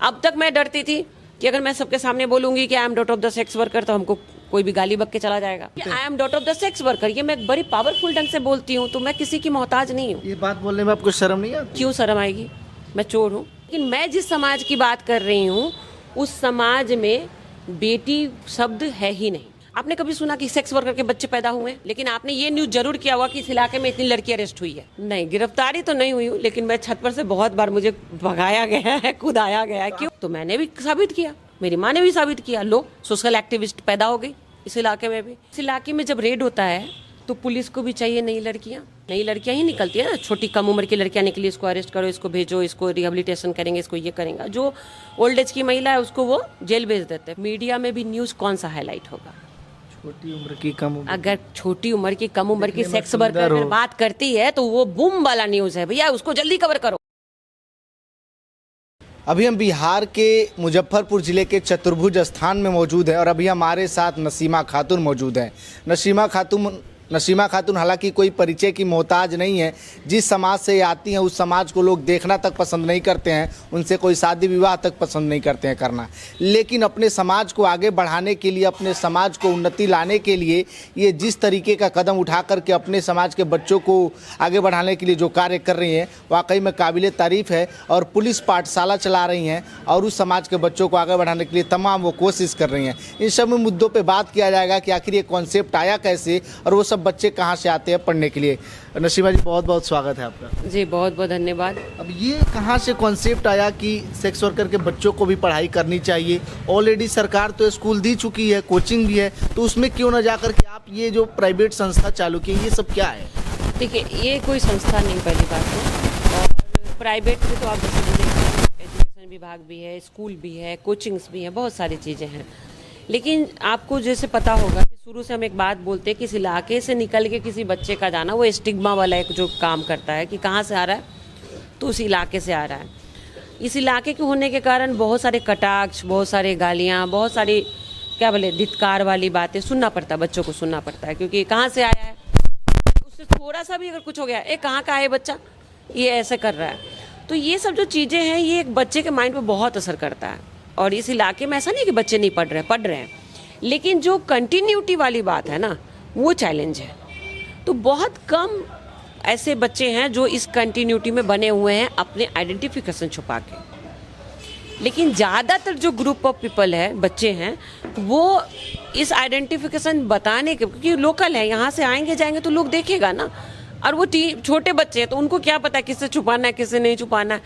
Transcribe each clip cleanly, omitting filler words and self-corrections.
अब तक मैं डरती थी कि अगर मैं सबके सामने बोलूंगी कि I am daughter of the sex worker तो हमको कोई भी गाली बक के चला जाएगा। I am daughter of the sex worker, ये मैं बड़ी पावरफुल ढंग से बोलती हूँ, तो मैं किसी की मोहताज नहीं हूँ। ये बात बोलने में आपको शर्म नहीं आती? क्यों शर्म आएगी? मैं चोर हूँ? लेकिन मैं जिस समाज की बात कर रही हूँ उस समाज में बेटी शब्द है ही नहीं। आपने कभी सुना कि सेक्स वर्कर के बच्चे पैदा हुए? लेकिन आपने ये न्यूज जरूर किया हुआ कि इस इलाके में इतनी लड़की अरेस्ट हुई है। नहीं, गिरफ्तारी तो नहीं हुई हूँ, लेकिन मैं छत पर से बहुत बार मुझे भगाया गया है, कूदाया गया है। क्यों? तो मैंने भी साबित किया, मेरी माँ ने भी साबित किया। लो, सोशल एक्टिविस्ट पैदा हो गई इस इलाके में भी। इस इलाके में जब रेड होता है तो पुलिस को भी चाहिए नई लड़कियां ही निकलती है ना। छोटी कम उम्र की लड़कियां निकली, इसको अरेस्ट करो, इसको भेजो, इसको रिहेबिलिटेशन करेंगे, इसको ये करेंगे। जो ओल्ड एज की महिला है उसको वो जेल भेज देते हैं। मीडिया में भी न्यूज कौन सा हाईलाइट होगा? छोटी उम्र की कम उम्र, अगर छोटी उम्र की कम उम्र की सेक्स वर्कर अगर बात करती है तो वो बूम वाला न्यूज है भैया, उसको जल्दी कवर करो। अभी हम बिहार के मुजफ्फरपुर जिले के चतुर्भुज स्थान में मौजूद हैं और अभी हमारे साथ नसीमा खातून मौजूद हैं। नसीमा खातून हालांकि कोई परिचय की मोहताज नहीं है। जिस समाज से आती हैं उस समाज को लोग देखना तक पसंद नहीं करते हैं, उनसे कोई शादी विवाह तक पसंद नहीं करते हैं करना। लेकिन अपने समाज को आगे बढ़ाने के लिए, अपने समाज को उन्नति लाने के लिए ये जिस तरीके का कदम उठा करके अपने समाज के बच्चों को आगे बढ़ाने के लिए जो कार्य कर रही हैं वाकई में काबिले तारीफ़ है। और पुलिस पाठशाला चला रही हैं और उस समाज के बच्चों को आगे बढ़ाने के लिए तमाम वो कोशिश कर रही हैं। इन सब मुद्दों पर बात किया जाएगा कि आखिर ये कॉन्सेप्ट आया कैसे और वो सब बच्चे कहाँ से आते हैं पढ़ने के लिए। नसीमा जी, बहुत बहुत स्वागत है आपका। जी, बहुत बहुत धन्यवाद। अब ये कहाँ से कॉन्सेप्ट आया कि सेक्स वर्कर के बच्चों को भी पढ़ाई करनी चाहिए? ऑलरेडी सरकार तो स्कूल दी चुकी है, कोचिंग भी है, तो उसमें क्यों ना जाकर के आप ये जो प्राइवेट संस्था चालू की, ये सब क्या है? देखिए, ये कोई संस्था नहीं, पहली बात तो। और प्राइवेट में तो आप जैसे एजुकेशन विभाग भी है, स्कूल भी है, कोचिंग्स भी है, बहुत सारी चीज़ें हैं। लेकिन आपको जैसे पता होगा कि शुरू से हम एक बात बोलते हैं कि इस इलाके से निकल के किसी बच्चे का जाना वो स्टिग्मा वाला एक जो काम करता है कि कहाँ से आ रहा है, तो उस इलाके से आ रहा है। इस इलाके के होने के कारण बहुत सारे कटाक्ष, बहुत सारे गालियाँ, बहुत सारी क्या बोले धिक्कार वाली बातें सुनना पड़ता है, बच्चों को सुनना पड़ता है। क्योंकि कहाँ से आया है, उससे थोड़ा सा भी अगर कुछ हो गया, ए कहाँ का है बच्चा, ये ऐसे कर रहा है, तो ये सब जो चीज़ें हैं ये एक बच्चे के माइंड पर बहुत असर करता है। और इस इलाके में ऐसा नहीं कि बच्चे नहीं पढ़ रहे हैं, लेकिन जो कंटिन्यूटी वाली बात है ना, वो चैलेंज है। तो बहुत कम ऐसे बच्चे हैं जो इस कंटिन्यूटी में बने हुए हैं अपने आइडेंटिफिकेशन छुपा के। लेकिन ज़्यादातर जो ग्रुप ऑफ पीपल है, बच्चे हैं, वो इस आइडेंटिफिकेशन बताने के, क्योंकि लोकल है, यहाँ से आएंगे जाएंगे तो लोग देखेगा ना। और वो छोटे बच्चे हैं तो उनको क्या पता किससे छुपाना है, किससे नहीं छुपाना है,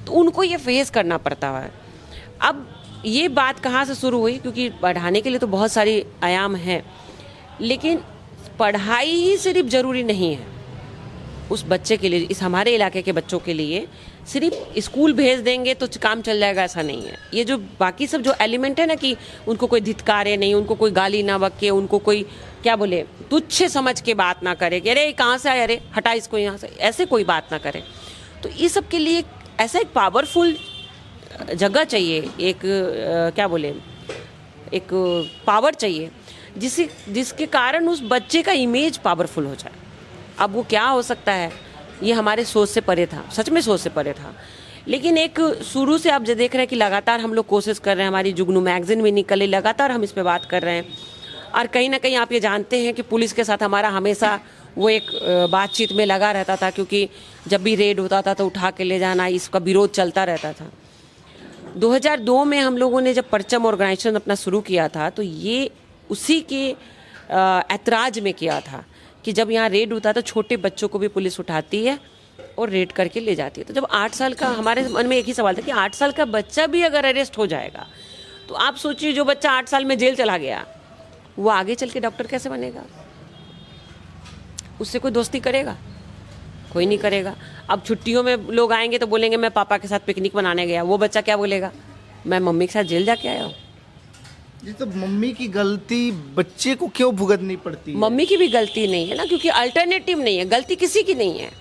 तो उनको ये फेस करना पड़ता है। अब ये बात कहाँ से शुरू हुई? क्योंकि पढ़ाने के लिए तो बहुत सारी आयाम हैं, लेकिन पढ़ाई ही सिर्फ ज़रूरी नहीं है उस बच्चे के लिए। इस हमारे इलाके के बच्चों के लिए सिर्फ स्कूल भेज देंगे तो काम चल जाएगा, ऐसा नहीं है। ये जो बाकी सब जो एलिमेंट है ना, कि उनको कोई धिक्कारे नहीं, उनको कोई गाली ना बके, उनको कोई क्या बोले तुच्छ समझ के बात ना करे कि अरे कहाँ से आया, अरे हटा इसको यहाँ से, ऐसे कोई बात ना करे। तो ये सब के लिए ऐसा एक पावरफुल जगह चाहिए, एक क्या बोले, एक पावर चाहिए जिसके कारण उस बच्चे का इमेज पावरफुल हो जाए। अब वो क्या हो सकता है, ये हमारे सोच से परे था, सच में सोच से परे था। लेकिन एक शुरू से आप जो देख रहे हैं कि लगातार हम लोग कोशिश कर रहे हैं, हमारी जुगनू मैगजीन भी निकली, लगातार हम इस पे बात कर रहे हैं। और कहीं ना कहीं आप ये जानते हैं कि पुलिस के साथ हमारा हमेशा वो एक बातचीत में लगा रहता था, क्योंकि जब भी रेड होता था तो उठा के ले जाना, इसका विरोध चलता रहता था। 2002 में हम लोगों ने जब परचम ऑर्गेनाइजेशन अपना शुरू किया था तो ये उसी के ऐतराज में किया था कि जब यहाँ रेड होता है तो छोटे बच्चों को भी पुलिस उठाती है और रेड करके ले जाती है। तो जब 8 साल का, हमारे मन में एक ही सवाल था कि 8 साल का बच्चा भी अगर अरेस्ट हो जाएगा तो आप सोचिए, जो बच्चा 8 साल में जेल चला गया वो आगे चल के डॉक्टर कैसे बनेगा? उससे कोई दोस्ती करेगा? कोई नहीं करेगा। अब छुट्टियों में लोग आएंगे तो बोलेंगे मैं पापा के साथ पिकनिक मनाने गया, वो बच्चा क्या बोलेगा, मैं मम्मी के साथ जेल जाके आया हूँ। ये तो मम्मी की गलती बच्चे को क्यों भुगतनी पड़ती है? मम्मी की भी गलती नहीं है ना, क्योंकि अल्टरनेटिव नहीं है, गलती किसी की नहीं है।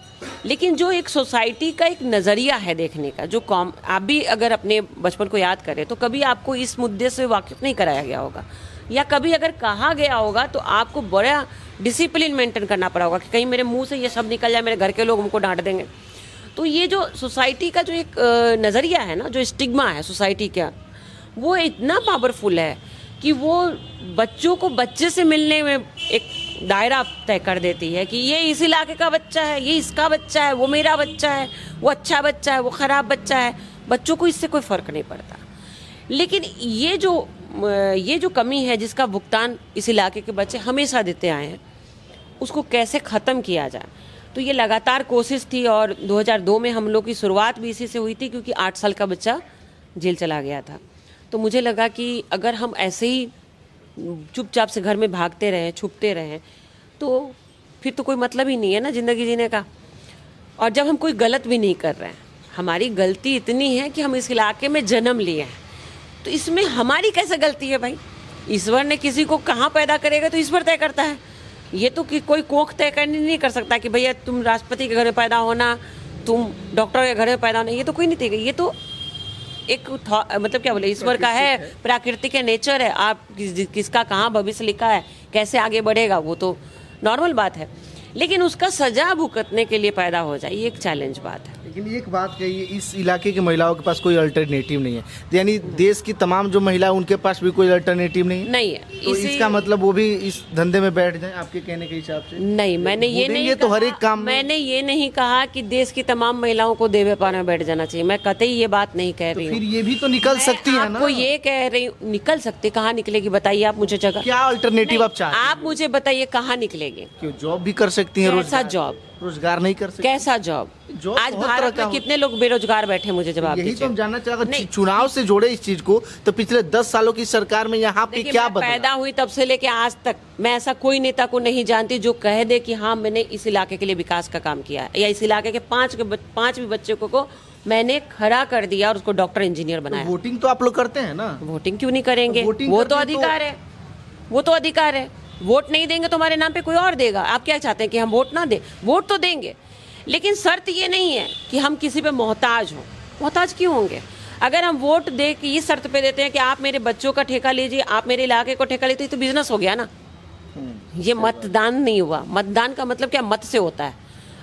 लेकिन जो एक सोसाइटी का एक नज़रिया है देखने का, जो आप भी अगर अपने बचपन को याद करें तो कभी आपको इस मुद्दे से वाकिफ नहीं कराया गया होगा, या कभी अगर कहा गया होगा तो आपको बड़ा डिसिप्लिन मेंटेन करना पड़ा होगा कि कहीं मेरे मुंह से ये सब निकल जाए, मेरे घर के लोग हमको डांट देंगे। तो ये जो सोसाइटी का जो एक नज़रिया है ना, जो स्टिग्मा है सोसाइटी का, वो इतना पावरफुल है कि वो बच्चों को बच्चे से मिलने में एक दायरा तय कर देती है कि ये इस इलाके का बच्चा है, ये इसका बच्चा है, वो मेरा बच्चा है, वो अच्छा बच्चा है, वो ख़राब बच्चा है। बच्चों को इससे कोई फ़र्क नहीं पड़ता। लेकिन ये जो कमी है जिसका भुगतान इस इलाके के बच्चे हमेशा देते आए हैं, उसको कैसे ख़त्म किया जाए। तो ये लगातार कोशिश थी और 2002 में हम लोग की शुरुआत भी इसी से हुई थी, क्योंकि 8 साल का बच्चा जेल चला गया था। तो मुझे लगा कि अगर हम ऐसे ही चुपचाप से घर में भागते रहें, छुपते रहें, तो फिर तो कोई मतलब ही नहीं है ना ज़िंदगी जीने का। और जब हम कोई गलत भी नहीं कर रहे हैं, हमारी गलती इतनी है कि हम इस इलाके में जन्म लिए हैं, तो इसमें हमारी कैसे गलती है भाई? ईश्वर ने किसी को कहाँ पैदा करेगा तो ईश्वर तय करता है। ये तो कि कोई कोख तय करने नहीं कर सकता कि भैया तुम राष्ट्रपति के घर में पैदा होना, तुम डॉक्टर के घर में पैदा होना, ये तो कोई नहीं तय। ये तो एक मतलब क्या बोले, ईश्वर का है, प्राकृतिक है, नेचर है। आप किसका कहाँ भविष्य लिखा है, कैसे आगे बढ़ेगा, वो तो नॉर्मल बात है। लेकिन उसका सजा भुगतने के लिए पैदा हो जाए, ये एक चैलेंज बात है। लेकिन एक बात कही, इस इलाके की महिलाओं के पास कोई अल्टरनेटिव नहीं है, यानी देश की तमाम जो महिला उनके पास भी कोई अल्टरनेटिव नहीं है। तो इसका मतलब वो भी इस धंधे में बैठ जाएं आपके कहने के हिसाब से? नहीं, मैंने ये नहीं तो हर एक काम मैंने ये नहीं कहा कि देश की तमाम महिलाओं को देवे पार में बैठ जाना चाहिए। मैं कतई ये बात नहीं कह रही हूँ। फिर ये भी तो निकल सकती है ना। आपको ये कह रही हूँ, निकल सकती, कहाँ निकलेगी बताइए आप मुझे जगह। क्या अल्टरनेटिव आप चाहते हैं? आप मुझे बताइए कहाँ निकलेगी। क्यों, जॉब भी कर सकती हैं, कैसा जॉब? रोजगार नहीं कर सकते? कैसा जॉब? आज भारत में कितने लोग बेरोजगार बैठे, मुझे जवाब यही दीजिए। तो हम जानना चाहेंगे। चुनाव से जोड़े इस चीज को, तो पिछले 10 सालों की सरकार में यहाँ पे क्या बदला? पैदा हुई तब से लेके आज तक मैं ऐसा कोई नेता को नहीं जानती जो कह दे कि हाँ मैंने इस इलाके के लिए विकास का काम किया है, या इस इलाके के 5 भी बच्चे को मैंने खड़ा कर दिया और उसको डॉक्टर इंजीनियर बनाया। वोटिंग तो आप लोग करते हैं ना? वोटिंग क्यों नहीं करेंगे? वो तो अधिकार है, वो तो अधिकार है। वोट नहीं देंगे तो हमारे नाम पे कोई और देगा। आप क्या चाहते हैं कि हम वोट ना दें? वोट तो देंगे, लेकिन शर्त ये नहीं है कि हम किसी पे मोहताज हों। मोहताज क्यों होंगे? अगर हम वोट दे के ये शर्त पे देते हैं कि आप मेरे बच्चों का ठेका लीजिए, आप मेरे इलाके को ठेका लीजिए, तो बिजनेस हो गया ना। ये मतदान नहीं हुआ। मतदान का मतलब क्या? मत से होता है,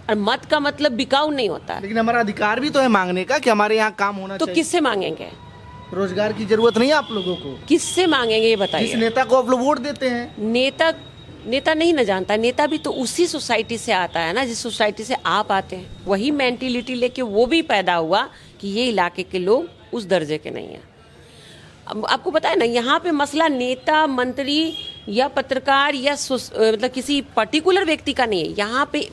और मत का मतलब बिकाऊ नहीं होता है। लेकिन हमारा अधिकार भी तो है मांगने का कि हमारे यहाँ काम होना तो चाहिए। किससे मांगेंगे? रोजगार की जरूरत नहीं है आप लोगों को? किससे मांगेंगे ये जिस बताइए। नेता को आप लोग वोट देते हैं। नेता नहीं ना जानता। नेता भी तो उसी सोसाइटी से आता है ना जिस सोसाइटी से आप आते हैं। वही मेंटिलिटी लेके वो भी पैदा हुआ कि ये इलाके के लोग उस दर्जे के नहीं हैं। अब आपको पता है ना, यहाँ पे मसला नेता, मंत्री या पत्रकार या मतलब किसी पर्टिकुलर व्यक्ति का नहीं है। यहाँ पे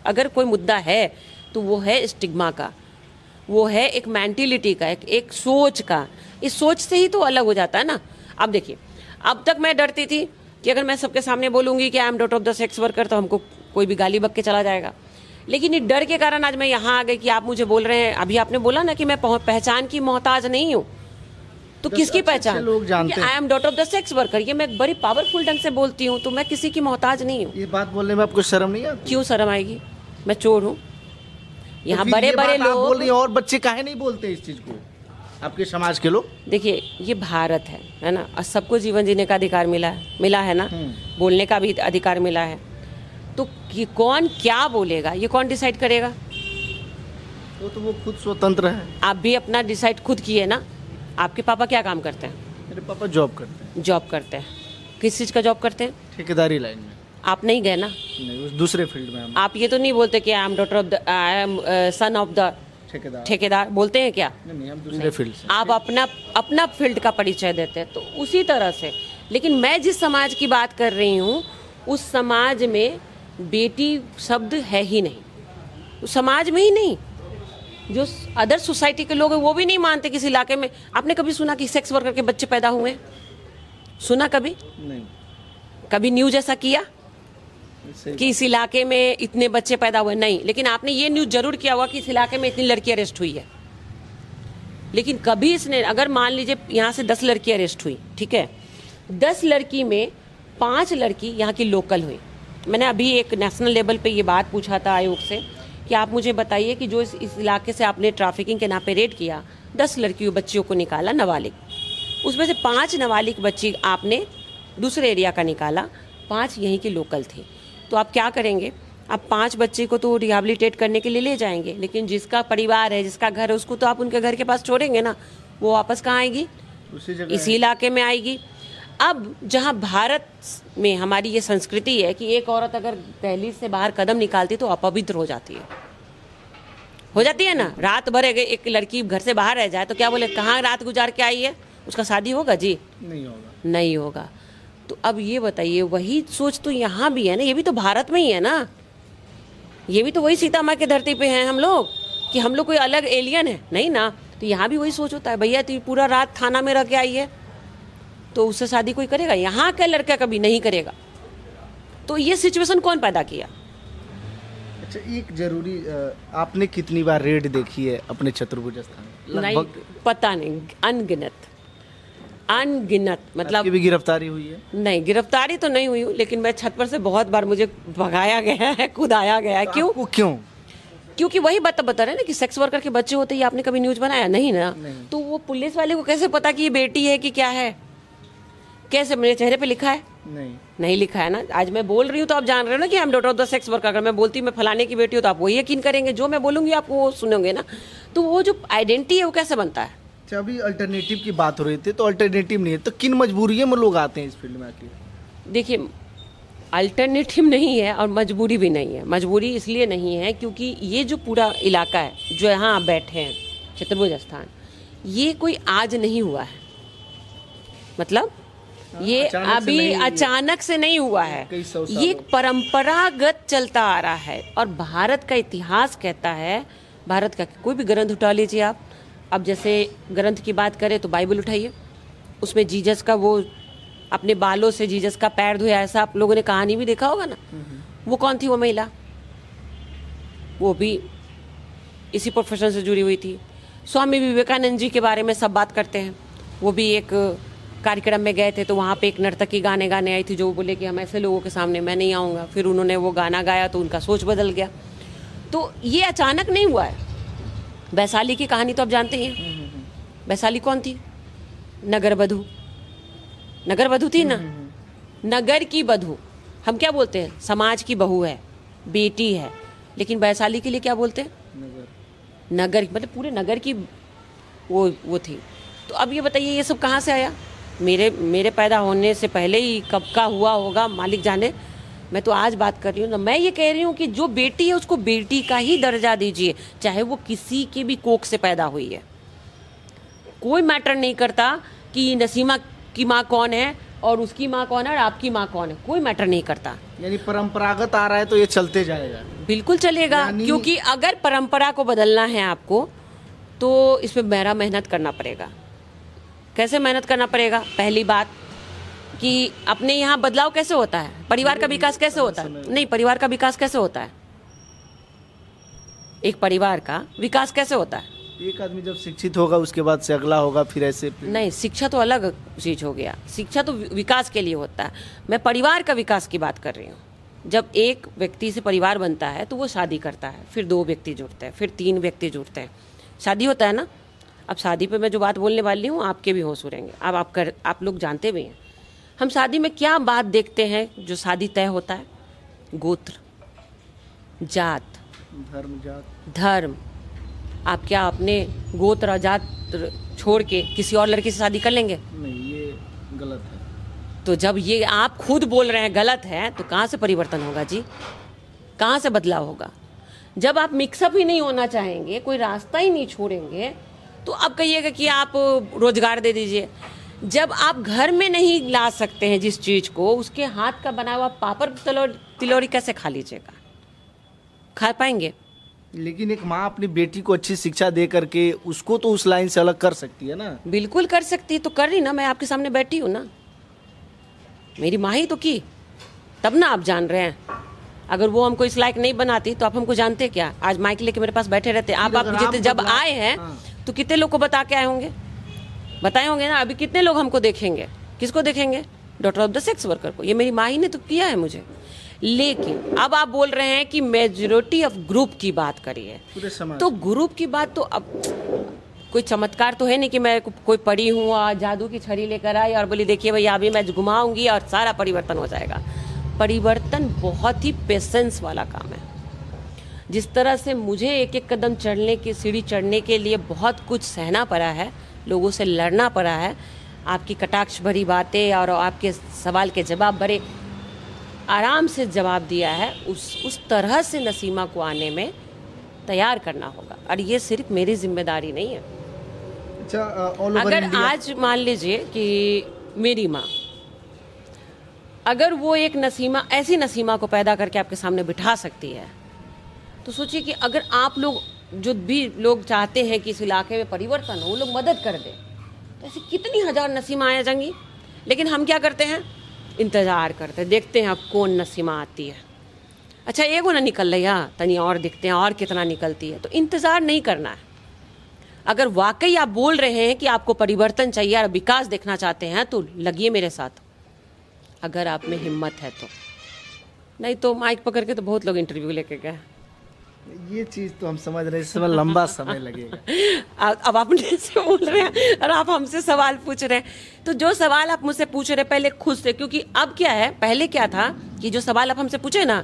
अगर कोई मुद्दा है तो वो है स्टिग्मा का, वो है एक मेंटिलिटी का, एक सोच का। इस सोच से ही तो अलग हो जाता है ना। अब देखिए, अब तक मैं डरती थी कि अगर मैं सबके सामने बोलूँगी कि I am daughter of the sex worker तो हमको कोई भी गाली बक के चला जाएगा। लेकिन ये डर के कारण आज मैं यहाँ आ गई कि आप मुझे बोल रहे हैं। अभी आपने बोला ना कि मैं पहचान की मोहताज नहीं हूँ, तो किसकी पहचान? लोग जानते हैं I am daughter of the sex worker, ये मैं बड़ी पावरफुल ढंग से बोलती हूँ, तो मैं किसी की मोहताज नहीं हूँ। ये बात बोलने में आपको शर्म नहीं आती? क्यों शर्म आएगी? मैं चोर हूँ? यहाँ बड़े बड़े लोग बोल रही हैं, और बच्चे काहे नहीं बोलते इस चीज को, आपके समाज के लोग? देखिए, ये भारत है ना, और सबको जीवन जीने का अधिकार मिला है ना, बोलने का भी अधिकार मिला है। तो कि कौन क्या बोलेगा ये कौन डिसाइड करेगा? तो वो खुद स्वतंत्र है। आप भी अपना डिसाइड खुद किए ना। आपके पापा क्या काम करते हैं? मेरे पापा जॉब करते हैं। जॉब करते हैं? किस चीज़ का जॉब करते हैं? ठेकेदारी लाइन में। आप नहीं गए ना? नहीं, उस दूसरे फील्ड में हम। आप ये तो नहीं बोलते कि I am daughter of the, I am son of the ठेकेदार बोलते हैं क्या? नहीं, हम दूसरे फील्ड से। आप अपना फील्ड का परिचय देते हैं। तो उसी तरह से, लेकिन मैं जिस समाज की बात कर रही हूँ उस समाज में बेटी शब्द है ही नहीं। उस समाज में ही नहीं, जो अदर सोसाइटी के लोग हैं वो भी नहीं मानते। किस इलाके में आपने कभी सुना कि सेक्स वर्कर के बच्चे पैदा हुए हैं? सुना कभी? नहीं। कभी न्यूज ऐसा किया कि इस इलाके में इतने बच्चे पैदा हुए? नहीं। लेकिन आपने ये न्यूज जरूर किया हुआ कि इस इलाके में इतनी लड़की अरेस्ट हुई है। लेकिन कभी इसने, अगर मान लीजिए यहाँ से 10 लड़की अरेस्ट हुई, ठीक है, 10 लड़की में 5 लड़की यहाँ की लोकल हुई। मैंने अभी एक नेशनल लेवल पे ये बात पूछा था आयोग से कि आप मुझे बताइए कि जो इस इलाके से आपने ट्रैफिकिंग के नाम पे रेड किया, 10 लड़कियों बच्चियों को निकाला नाबालिग, उसमें से 5 नाबालिग बच्ची आपने दूसरे एरिया का निकाला, 5 यहीं की लोकल थी। तो आप क्या करेंगे आप 5 बच्चे को तो रिहैबिलिटेट करने के लिए ले जाएंगे, लेकिन जिसका परिवार है, जिसका घर है, उसको तो आप उनके घर के पास छोड़ेंगे ना। वो वापस कहाँ आएगी? उसी जगह इसी इलाके में आएगी। अब जहाँ भारत में हमारी ये संस्कृति है कि एक औरत अगर दहलीज से बाहर कदम निकालती तो अपवित्र हो जाती है ना। रात भर एक लड़की घर से बाहर रह जाए तो क्या बोले, कहाँ रात गुजार के आई है, उसका शादी होगा जी? नहीं होगा। तो अब ये बताइए, वही सोच तो यहाँ भी है ना, ये भी तो भारत में ही है ना। ये भी तो वही सीता माँ की धरती पे हैं हम लोग, कि हम लोग कोई अलग एलियन है नहीं ना। तो यहाँ भी वही सोच होता है, भैया तो पूरा रात थाना में रह के आई है तो उससे शादी कोई करेगा? यहाँ का लड़का कभी नहीं करेगा। तो ये सिचुएशन कौन पैदा किया? अच्छा, एक जरूरी, आपने कितनी बार रेड देखी है अपने चतुर्भुज स्थान? नहीं, पता नहीं, अनगिनत मतलब। आपकी भी गिरफ्तारी हुई है? नहीं, गिरफ्तारी तो नहीं हुई, लेकिन मैं छत पर से बहुत बार मुझे भगाया गया है, कुदाया गया है। क्यों? क्योंकि वही बता रहे ना कि सेक्स वर्कर के बच्चे होते ही। आपने कभी न्यूज बनाया? नहीं ना। नहीं। तो वो पुलिस वाले को कैसे पता कि ये बेटी है कि क्या है? कैसे? मेरे चेहरे पे लिखा है? नहीं लिखा है ना। आज मैं बोल रही हूँ तो आप जान रहे हो ना कि हम daughter of the sex worker. अगर मैं बोलती हूँ मैं फलाने की बेटी हूँ तो आप वही यकीन करेंगे, जो मैं बोलूंगी आप वो सुनोगे ना। तो वो जो आइडेंटिटी है वो कैसे बनता है? अच्छा, अभी अल्टरनेटिव की बात हो रही थी, तो अल्टरनेटिव नहीं है तो किन मजबूरियों में लोग आते हैं इस फील्ड में आके? देखिए, अल्टरनेटिव नहीं है और मजबूरी भी नहीं है। मजबूरी इसलिए नहीं है क्योंकि ये जो पूरा इलाका है जो यहाँ आप बैठे हैं, चतुर्भुज स्थान, ये कोई आज नहीं हुआ है। मतलब ये अभी अचानक से नहीं हुआ है, ये एक परंपरागत चलता आ रहा है। और भारत का इतिहास कहता है, भारत का कोई भी ग्रंथ उठा लीजिए आप। अब जैसे ग्रंथ की बात करें तो बाइबल उठाइए, उसमें जीसस का वो अपने बालों से जीसस का पैर धोया, ऐसा आप लोगों ने कहानी भी देखा होगा ना। वो कौन थी वो महिला? वो भी इसी प्रोफेशन से जुड़ी हुई थी। स्वामी विवेकानंद जी के बारे में सब बात करते हैं। वो भी एक कार्यक्रम में गए थे तो वहाँ पे एक नर्तकी गाने आई थी जो बोले कि हम ऐसे लोगों के सामने मैं नहीं आऊँगा। फिर उन्होंने वो गाना गाया तो उनका सोच बदल गया। तो ये अचानक नहीं हुआ है। वैशाली की कहानी तो आप जानते ही हैं। वैशाली कौन थी? नगर वधू थी ना। नगर की वधू हम क्या बोलते हैं? समाज की बहू है, बेटी है। लेकिन वैशाली के लिए क्या बोलते हैं? नगर मतलब पूरे नगर की वो थी। तो अब ये बताइए ये सब कहाँ से आया? मेरे पैदा होने से पहले ही कब का हुआ होगा मालिक जाने। मैं तो आज बात कर रही हूँ ना। मैं ये कह रही हूँ कि जो बेटी है उसको बेटी का ही दर्जा दीजिए, चाहे वो किसी की भी कोख से पैदा हुई है। कोई मैटर नहीं करता कि नसीमा की माँ कौन है और उसकी माँ कौन है और आपकी माँ कौन है, कोई मैटर नहीं करता। यानी परंपरागत आ रहा है तो ये चलते जाएगा? बिल्कुल चलेगा, क्योंकि अगर परंपरा को बदलना है आपको तो इसमें मेरा मेहनत करना पड़ेगा। कैसे मेहनत करना पड़ेगा? पहली बात कि अपने यहाँ बदलाव कैसे होता है, परिवार का विकास कैसे होता है? नहीं, परिवार का विकास कैसे होता है? एक परिवार का विकास कैसे होता है? एक आदमी जब शिक्षित होगा उसके बाद से अगला होगा, फिर ऐसे। नहीं, शिक्षा तो अलग चीज हो गया। शिक्षा तो विकास के लिए होता है। मैं परिवार का विकास की बात कर रही हूँ। जब एक व्यक्ति से परिवार बनता है तो वो शादी करता है, फिर 2 व्यक्ति जुड़ते हैं, फिर 3 व्यक्ति जुड़ते हैं, शादी होता है ना। अब शादी पे मैं जो बात बोलने वाली हूँ आपके भी होश उड़ेंगे। अब आप लोग जानते भी हैं हम शादी में क्या बात देखते हैं जो शादी तय होता है? गोत्र, जात, धर्म। आप क्या अपने गोत्र और जात छोड़ के किसी और लड़की से शादी कर लेंगे? नहीं, ये गलत है। तो जब ये आप खुद बोल रहे हैं गलत है तो कहाँ से परिवर्तन होगा जी? कहाँ से बदलाव होगा? जब आप मिक्सअप ही नहीं होना चाहेंगे, कोई रास्ता ही नहीं छोड़ेंगे, तो अब कहिएगा कि आप रोजगार दे दीजिए। जब आप घर में नहीं ला सकते हैं जिस चीज को, उसके हाथ का बना हुआ पापड़ तिलौरी कैसे खा लीजिएगा? खा पाएंगे? लेकिन एक माँ अपनी बेटी को अच्छी शिक्षा दे करके उसको तो उस लाइन से अलग कर सकती है ना। बिल्कुल कर सकती है, तो कर रही ना। मैं आपके सामने बैठी हूँ ना, मेरी माँ ही तो की, तब ना आप जान रहे हैं। अगर वो हमको इस लायक नहीं बनाती तो आप हमको जानते क्या? आज माइक लेके मेरे पास बैठे रहते। आप जब आए हैं तो कितने लोग को बता के आए होंगे? बताए होंगे ना। अभी कितने लोग हमको देखेंगे? किसको देखेंगे? Daughter of the sex worker को। ये मेरी माँ ही ने तो किया है मुझे। लेकिन अब आप बोल रहे हैं कि मेजॉरिटी ऑफ ग्रुप की बात करिए, तो ग्रुप की बात तो अब कोई चमत्कार तो है नहीं कि मैं कोई पढ़ी हूँ और जादू की छड़ी लेकर आई और बोली देखिए भैया अभी मैं घुमाऊंगी और सारा परिवर्तन हो जाएगा। परिवर्तन बहुत ही पेशेंस वाला काम है। जिस तरह से मुझे एक एक कदम चढ़ने की सीढ़ी चढ़ने के लिए बहुत कुछ सहना पड़ा है, लोगों से लड़ना पड़ा है, आपकी कटाक्ष भरी बातें और आपके सवाल के जवाब बड़े आराम से जवाब दिया है, उस तरह से नसीमा को आने में तैयार करना होगा। और ये सिर्फ मेरी जिम्मेदारी नहीं है। अच्छा, ऑल ओवर अगर इंडिया आज मान लीजिए कि मेरी माँ, अगर वो एक नसीमा, ऐसी नसीमा को पैदा करके आपके सामने बिठा सकती है, तो सोचिए कि अगर आप लोग, जो भी लोग चाहते हैं कि इस इलाके में परिवर्तन हो, वो लोग मदद कर दें, तो ऐसी कितनी हजार नसीमा आ जाएंगी। लेकिन हम क्या करते हैं, इंतज़ार करते हैं, देखते हैं अब कौन नसीमा आती है। अच्छा, एगो ना निकल रही है, तनी और दिखते हैं और कितना निकलती है। तो इंतज़ार नहीं करना है। अगर वाकई आप बोल रहे हैं कि आपको परिवर्तन चाहिए और विकास देखना चाहते हैं, तो लगिए मेरे साथ, अगर आप में हिम्मत है तो। नहीं तो माइक पकड़ के तो बहुत लोग इंटरव्यू लेके गए। ये चीज़ तो हम समझ रहे हैं, इसमें लंबा समय लगेगा। अब आप मुझे से बोल रहे हैं और आप हमसे सवाल पूछ रहे हैं, तो जो सवाल आप मुझसे पूछ रहे हैं पहले खुद से, क्योंकि अब क्या है, पहले क्या था कि जो सवाल आप हमसे पूछे ना,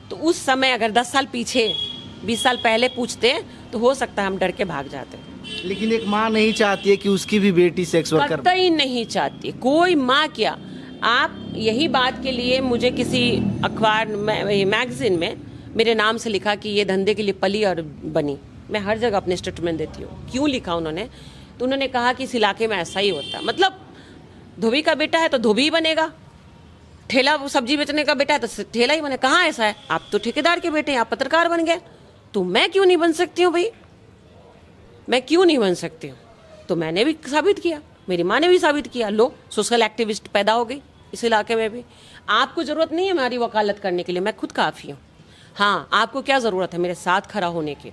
तो उस समय अगर 10 साल पीछे, 20 साल पहले पूछते तो हो सकता है हम डर के भाग जाते। लेकिन एक माँ नहीं चाहती है कि उसकी भी बेटी सेक्स वर्कर। कतई नहीं चाहती कोई माँ। क्या आप यही बात के लिए मुझे किसी अखबार मैगजीन में मेरे नाम से लिखा कि ये धंधे के लिए पली और बनी। मैं हर जगह अपने स्टेटमेंट देती हूँ। क्यों लिखा उन्होंने, तो उन्होंने कहा कि इस इलाके में ऐसा ही होता है। मतलब धोबी का बेटा है तो धोबी ही बनेगा, ठेला सब्जी बेचने का बेटा है तो ठेला ही बने। कहाँ ऐसा है, आप तो ठेकेदार के बेटे हैं, आप पत्रकार बन गए, तो मैं क्यों नहीं बन सकती हूँ भाई, मैं क्यों नहीं बन सकती हूँ। तो मैंने भी साबित किया, मेरी माँ ने भी साबित किया। लो, सोशल एक्टिविस्ट पैदा हो गई इस इलाके में भी। आपको ज़रूरत नहीं है हमारी वकालत करने के लिए, मैं खुद काफ़ी हूँ। हाँ, आपको क्या ज़रूरत है मेरे साथ खड़ा होने की।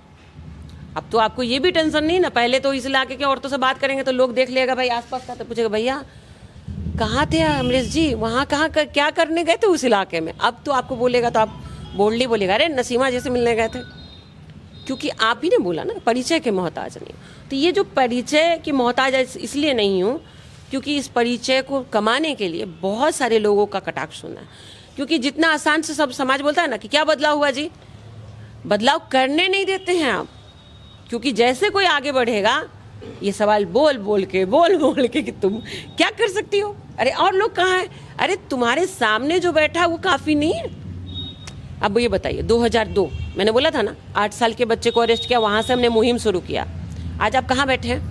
अब तो आपको ये भी टेंशन नहीं ना, पहले तो इस इलाके के औरतों से बात करेंगे तो लोग देख लेगा भाई आसपास का, तो पूछेगा भैया कहाँ थे अमरीश जी, वहाँ क्या करने गए थे उस इलाके में। अब तो आपको बोलेगा तो आप बोल्डली बोलेगा, अरे नसीमा जैसे मिलने गए थे, क्योंकि आप ही ने बोला ना परिचय के मोहताज नहीं। तो ये जो परिचय की मोहताज इसलिए नहीं हूँ क्योंकि इस परिचय को कमाने के लिए बहुत सारे लोगों का कटाक्ष होना है। क्योंकि जितना आसान से सब समाज बोलता है ना कि क्या बदलाव हुआ जी, बदलाव करने नहीं देते हैं आप। क्योंकि जैसे कोई आगे बढ़ेगा, ये सवाल बोल बोल के कि तुम क्या कर सकती हो, अरे और लोग कहाँ हैं, अरे तुम्हारे सामने जो बैठा है वो काफ़ी नहीं है। अब ये बताइए, 2002 मैंने बोला था ना, 8 साल के बच्चे को अरेस्ट किया, वहाँ से हमने मुहिम शुरू किया। आज आप कहाँ बैठे हैं,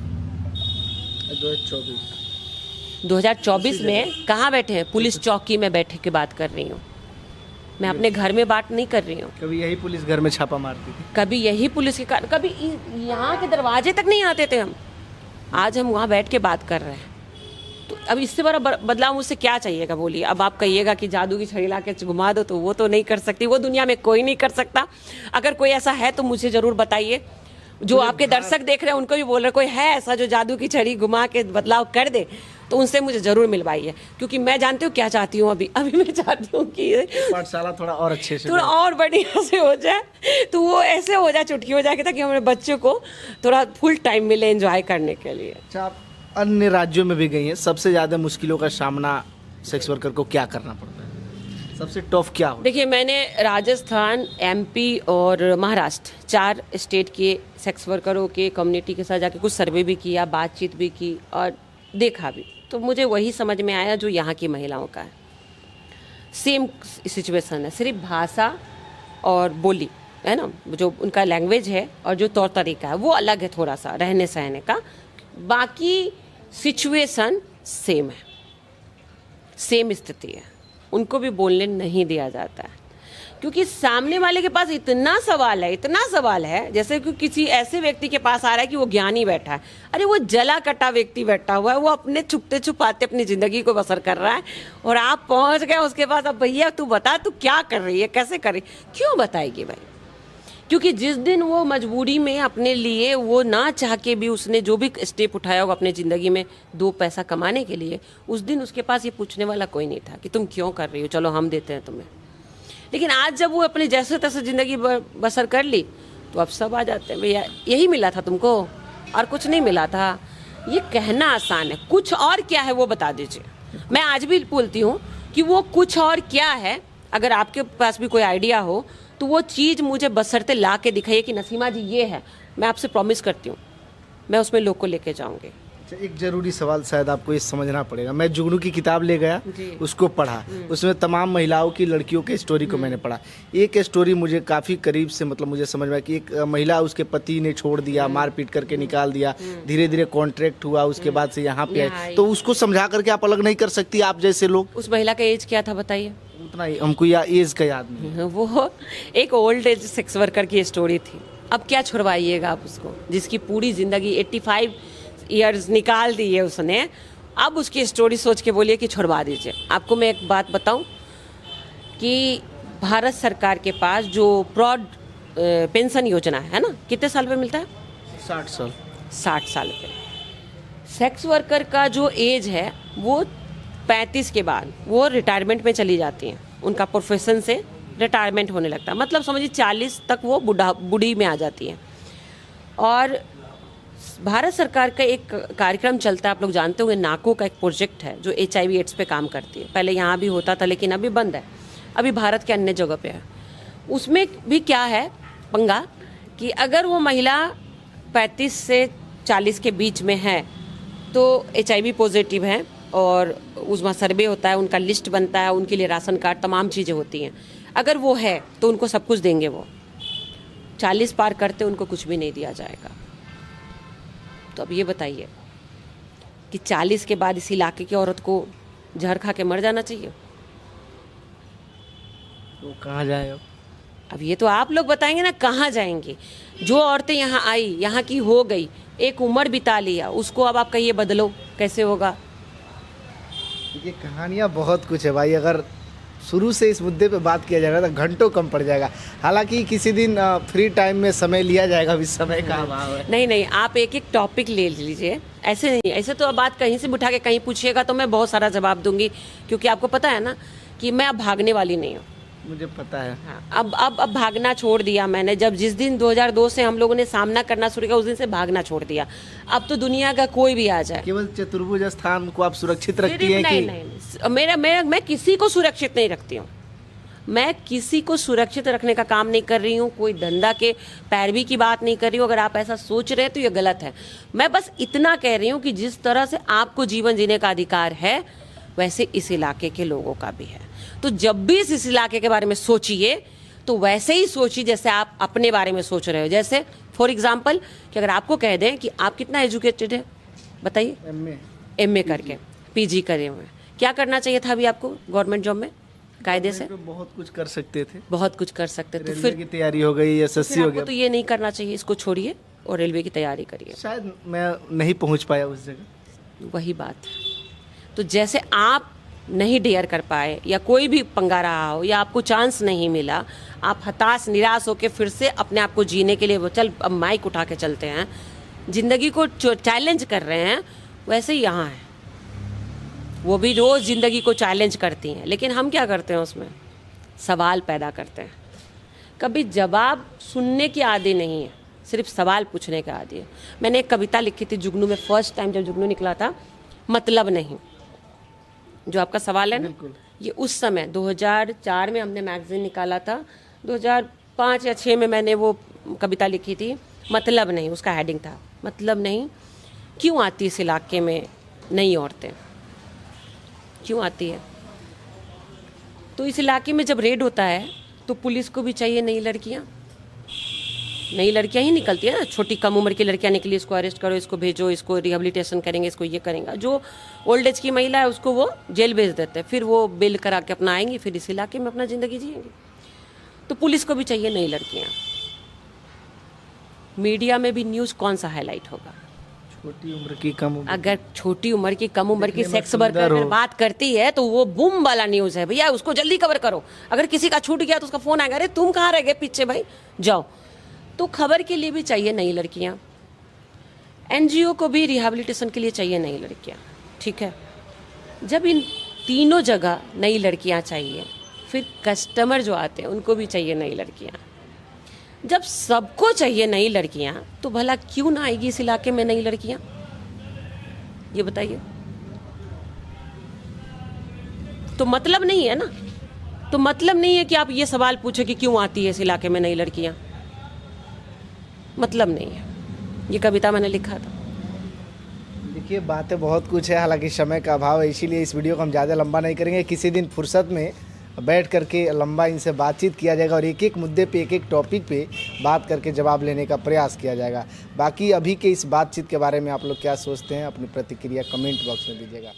2024 में कहाँ बैठे हैं, पुलिस चौकी में बैठे के बात कर रही हूँ मैं, अपने घर में बात नहीं कर रही हूँ। कभी यही पुलिस घर में छापा मारती थी, कभी यही पुलिस के कभी यहाँ के दरवाजे तक नहीं आते थे हम, आज हम वहाँ बैठ के बात कर रहे हैं। तो अब इससे बड़ा बदलाव मुझसे क्या चाहिएगा बोलिए। अब आप कहिएगा कि जादू की छड़ी ला के घुमा दो, तो वो तो नहीं कर सकती, वो दुनिया में कोई नहीं कर सकता। अगर कोई ऐसा है तो मुझे ज़रूर बताइए। जो आपके दर्शक देख रहे हैं उनको भी बोल रहे, कोई है ऐसा जो जादू की छड़ी घुमा के बदलाव कर दे, तो उनसे मुझे ज़रूर मिलवाइए। क्योंकि मैं जानती हूँ क्या चाहती हूँ। अभी मैं चाहती हूँ कि पाठशाला थोड़ा और अच्छे से, थोड़ा और बढ़िया से हो जाए, तो वो ऐसे हो जाए, चुटकी हो जाए, ताकि हमारे बच्चों को थोड़ा फुल टाइम मिले एंजॉय करने के लिए। अच्छा, आप अन्य राज्यों में भी गई हैं, सबसे ज़्यादा मुश्किलों का सामना सेक्स वर्कर को क्या करना पड़ता है, सबसे टफ क्या हो? देखिए, मैंने राजस्थान, एमपी और महाराष्ट्र 4 स्टेट के सेक्स वर्करों के कम्युनिटी के साथ जाके कुछ सर्वे भी किया, बातचीत भी की और देखा भी। तो मुझे वही समझ में आया जो यहाँ की महिलाओं का है। सेम सिचुएशन है, सिर्फ भाषा और बोली है ना, जो उनका लैंग्वेज है और जो तौर तरीका है वो अलग है थोड़ा सा रहने सहने का, बाकी सिचुएशन सेम है, सेम स्थिति है। उनको भी बोलने नहीं दिया जाता है क्योंकि सामने वाले के पास इतना सवाल है, जैसे कि किसी ऐसे व्यक्ति के पास आ रहा है कि वो ज्ञानी बैठा है। अरे वो जला कटा व्यक्ति बैठा हुआ है, वो अपने छुपते छुपाते अपनी ज़िंदगी को बसर कर रहा है, और आप पहुंच गए उसके पास। अब भैया तू बता, तू क्या कर रही है, कैसे कर रही, क्यों बताएगी भाई? क्योंकि जिस दिन वो मजबूरी में अपने लिए, वो ना चाह के भी उसने जो भी स्टेप उठाया होगा अपने ज़िंदगी में 2 पैसा कमाने के लिए, उस दिन उसके पास ये पूछने वाला कोई नहीं था कि तुम क्यों कर रही हो, चलो हम देते हैं तुम्हें। लेकिन आज जब वो अपने जैसे तैसे ज़िंदगी बसर कर ली, तो अब सब आ जाते हैं, भैया यही मिला था तुमको और कुछ नहीं मिला था। ये कहना आसान है, कुछ और क्या है वो बता दीजिए। मैं आज भी बोलती हूँ कि वो कुछ और क्या है अगर आपके पास भी कोई आइडिया हो तो वो चीज़ मुझे बशर्ते ला के दिखाइए कि नसीमा जी ये है, मैं आपसे प्रॉमिस करती हूँ मैं उसमें लोग को लेके जाऊंगी। अच्छा, एक जरूरी सवाल शायद आपको ये समझना पड़ेगा। मैं जुगनू की किताब ले गया, जी। उसको पढ़ा, उसमें तमाम महिलाओं की, लड़कियों के स्टोरी को मैंने पढ़ा। एक स्टोरी मुझे काफ़ी करीब से मतलब मुझे समझ में आया कि एक महिला, उसके पति ने छोड़ दिया, मार पीट करके निकाल दिया, धीरे धीरे कॉन्ट्रैक्ट हुआ, उसके बाद से यहाँ पे यहाँ आई, आई। तो उसको समझा करके आप अलग नहीं कर सकती आप जैसे लोग? उस महिला का एज क्या था बताइए? उतना ही हमको या एज का याद नहीं। वो एक ओल्ड एज सेक्स वर्कर की स्टोरी थी। अब क्या छुड़वाइएगा आप उसको, जिसकी पूरी जिंदगी 85 ईयर्स निकाल दी है उसने, अब उसकी स्टोरी सोच के बोलिए कि छुड़वा दीजिए। आपको मैं एक बात बताऊं कि भारत सरकार के पास जो प्रौढ़ पेंशन योजना है ना, कितने साल पे मिलता है? 60 साल। 60 साल पे। सेक्स वर्कर का जो एज है वो 35 के बाद वो रिटायरमेंट में चली जाती हैं, उनका प्रोफेशन से रिटायरमेंट होने लगता है, मतलब समझिए 40 तक वो बूढ़ी में आ जाती हैं। और भारत सरकार का एक कार्यक्रम चलता है, आप लोग जानते होंगे, नाको का एक प्रोजेक्ट है जो HIV एड्स पे काम करती है। पहले यहाँ भी होता था लेकिन अभी बंद है, अभी भारत के अन्य जगह पे है। उसमें भी क्या है पंगा कि अगर वो महिला 35 से 40 के बीच में है तो HIV पॉजिटिव है, और उसमें सर्वे होता है, उनका लिस्ट बनता है, उनके लिए राशन कार्ड, तमाम चीज़ें होती हैं। अगर वो है तो उनको सब कुछ देंगे, वो 40 पार करते उनको कुछ भी नहीं दिया जाएगा। तो अब ये बताइए कि 40 के बाद इस इलाके की औरत को जहर खा के मर जाना चाहिए? तो कहाँ जाए अब ये तो आप लोग बताएंगे ना कहाँ जाएंगी। जो औरतें यहाँ आई, यहाँ की हो गई, एक उम्र बिता लिया, उसको अब आप कहिए बदलो, कैसे होगा? ये कहानियाँ बहुत कुछ है भाई। अगर शुरू से इस मुद्दे पे बात किया जाएगा तो घंटों कम पड़ जाएगा। हालांकि किसी दिन फ्री टाइम में समय लिया जाएगा, अभी समय का अभाव है। नहीं, आप एक एक टॉपिक ले लीजिए, ऐसे नहीं। ऐसे तो अब बात कहीं से भी उठा के कहीं पूछिएगा तो मैं बहुत सारा जवाब दूंगी, क्योंकि आपको पता है ना कि मैं अब भागने वाली नहीं हूँ। मुझे पता है। हाँ, अब भागना छोड़ दिया मैंने। जब जिस दिन 2002 से हम लोगों ने सामना करना शुरू किया, उस दिन से भागना छोड़ दिया। अब तो दुनिया का कोई भी आ जाए। केवल चतुर्भुज स्थान को आप सुरक्षित रखती हैं? नहीं, मैं किसी को सुरक्षित नहीं रखती हूँ। मैं किसी को सुरक्षित रखने का काम नहीं कर रही हूँ, कोई धंधा के पैरवी की बात नहीं कर रही हूँ। अगर आप ऐसा सोच रहे हैं तो ये गलत है। मैं बस इतना कह रही हूँ कि जिस तरह से आपको जीवन जीने का अधिकार है, वैसे इस इलाके के लोगों का भी है। तो जब भी इस इलाके के बारे में सोचिए तो वैसे ही सोचिए जैसे आप अपने बारे में सोच रहे हो। जैसे फॉर एग्जाम्पल कि अगर आपको कह दें कि आप कितना एजुकेटेड है, बताइए। MA करके PG करे हुए, क्या करना चाहिए था अभी आपको गवर्नमेंट जॉब में? कायदे से बहुत कुछ कर सकते थे, बहुत कुछ कर सकते थे। तो रेलवे फिर की तैयारी हो गई, SSC हो गया। तो ये नहीं करना चाहिए, इसको छोड़िए और रेलवे की तैयारी करिए। शायद मैं नहीं पहुंच पाया उस जगह। वही बात है। तो जैसे आप नहीं डेयर कर पाए, या कोई भी पंगा रहा हो, या आपको चांस नहीं मिला, आप हताश निराश होकर फिर से अपने आप को जीने के लिए चल अब माइक उठा के चलते हैं, जिंदगी को चैलेंज कर रहे हैं, वैसे ही यहाँ है। वो भी रोज जिंदगी को चैलेंज करती हैं, लेकिन हम क्या करते हैं उसमें? सवाल पैदा करते हैं। कभी जवाब सुनने की आदी नहीं है, सिर्फ सवाल पूछने का आदी है। मैंने एक कविता लिखी थी जुगनू में, फर्स्ट टाइम जब जुगनू निकला था, मतलब नहीं। जो आपका सवाल है ना, ये उस समय 2004 में हमने मैगजीन निकाला था, 2005 या 6 में मैंने वो कविता लिखी थी, मतलब नहीं। उसका हेडिंग था मतलब नहीं। क्यों आती इस इलाके में नई औरतें, क्यों आती है? तो इस इलाके में जब रेड होता है तो पुलिस को भी चाहिए नई लड़कियां ही निकलती है ना। छोटी कम उम्र की लड़कियां निकली, इसको अरेस्ट करो, इसको भेजो, इसको रिहेबिलिटेशन करेंगे, इसको ये करेंगे। जो ओल्ड एज की महिला है उसको वो जेल भेज देते हैं, फिर वो बिल करा के अपना आएंगी, फिर इस इलाके में अपना ज़िंदगी जिएंगी। तो पुलिस को भी चाहिए नई लड़कियां। मीडिया में भी न्यूज़ कौन सा हाईलाइट होगा? छोटी उम्र की कम उम्र, अगर छोटी उम्र की कम उम्र की सेक्स वर्कर अगर बात करती है तो वो बूम वाला न्यूज़ है भैया, उसको जल्दी कवर करो। अगर किसी का छूट गया तो उसका फ़ोन आएगा, अरे तुम कहाँ रह गए पीछे भाई, जाओ। तो खबर के लिए भी चाहिए नई लड़कियां। NGO को भी रिहेबिलिटेशन के लिए चाहिए नई लड़कियां, ठीक है। जब इन तीनों जगह नई लड़कियां चाहिए, फिर कस्टमर जो आते हैं उनको भी चाहिए नई लड़कियां। जब सबको चाहिए नई लड़कियां, तो भला क्यों ना आएगी इस इलाके में नई लड़कियां? ये बताइए। तो मतलब नहीं है ना। तो मतलब नहीं है कि आप ये सवाल पूछे कि क्यों आती है इस इलाके में नई लड़कियां, मतलब नहीं है। ये कविता मैंने लिखा था। देखिए बातें बहुत कुछ है, हालांकि समय का अभाव है, इसीलिए इस वीडियो को हम ज़्यादा लंबा नहीं करेंगे। किसी दिन फुर्सत में बैठ करके लंबा इनसे बातचीत किया जाएगा और एक एक मुद्दे पे एक एक टॉपिक पे बात करके जवाब लेने का प्रयास किया जाएगा। बाकी अभी के इस बातचीत के बारे में आप लोग क्या सोचते हैं, अपनी प्रतिक्रिया कमेंट बॉक्स में दीजिएगा।